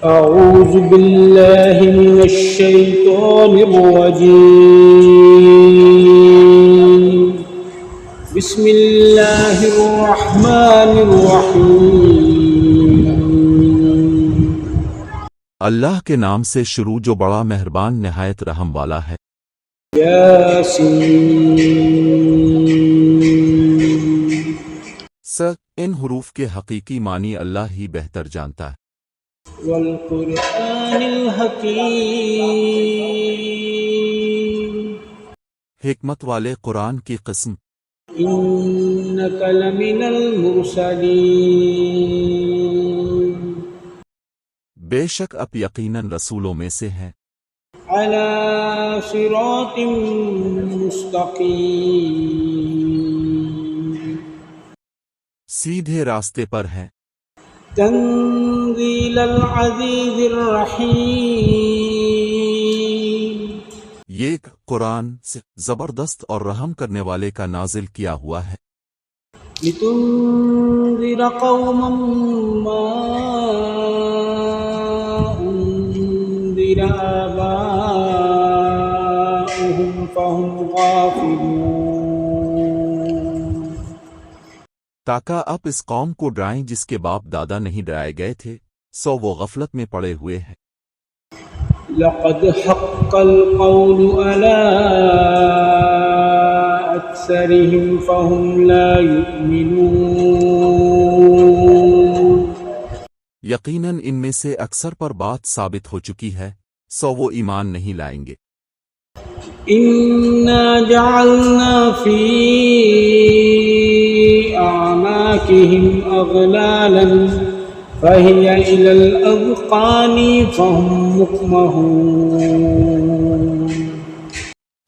أعوذ بالله من الشيطان الرجيم. بسم الله الرحمن الرحيم. اللہ کے نام سے شروع جو بڑا مہربان نہایت رحم والا ہے۔ یاسین. ان حروف کے حقیقی معنی اللہ ہی بہتر جانتا ہے۔ والقرآن الحکیم. حکمت والے قرآن کی قسم۔ إنك لمن المرسلين. بے شک اب یقیناً رسولوں میں سے ہیں۔ على صراط مستقيم. سیدھے راستے پر ہیں۔ تنزيل العزيز الرحيم. یہ قرآن سے زبردست اور رحم کرنے والے کا نازل کیا ہوا ہے۔ لتنذر قوما ما أنذر آباؤهم فهم غافلون. تاکہ آپ اس قوم کو ڈرائیں جس کے باپ دادا نہیں ڈرائے گئے تھے، سو وہ غفلت میں پڑے ہوئے ہیں۔ لقد حق القول على أكثرهم فهم لا يؤمنون. یقیناً ان میں سے اکثر پر بات ثابت ہو چکی ہے، سو وہ ایمان نہیں لائیں گے۔ إنا جعلنا في أعناقهم أغلالا فهي إلى الأذقان فهم مقمحون.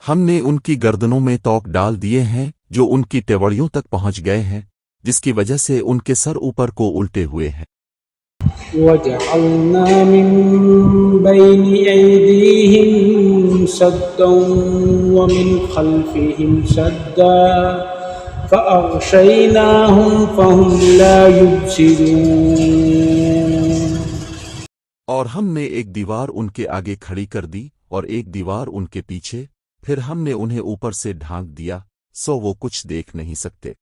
ہم نے ان کی گردنوں میں توق ڈال دیے ہیں جو ان کی ٹیوڑیوں تک پہنچ گئے ہیں، جس کی وجہ سے ان کے سر اوپر کو الٹے ہوئے ہیں۔ وجعلنا من بين أيديهم سدا ومن خلفهم سدا فأغشيناهم فهم لا يبصرون. اور ہم نے ایک دیوار ان کے آگے کھڑی کر دی اور ایک دیوار ان کے پیچھے، پھر ہم نے انہیں اوپر سے ڈھانک دیا، سو وہ کچھ دیکھ نہیں سکتے۔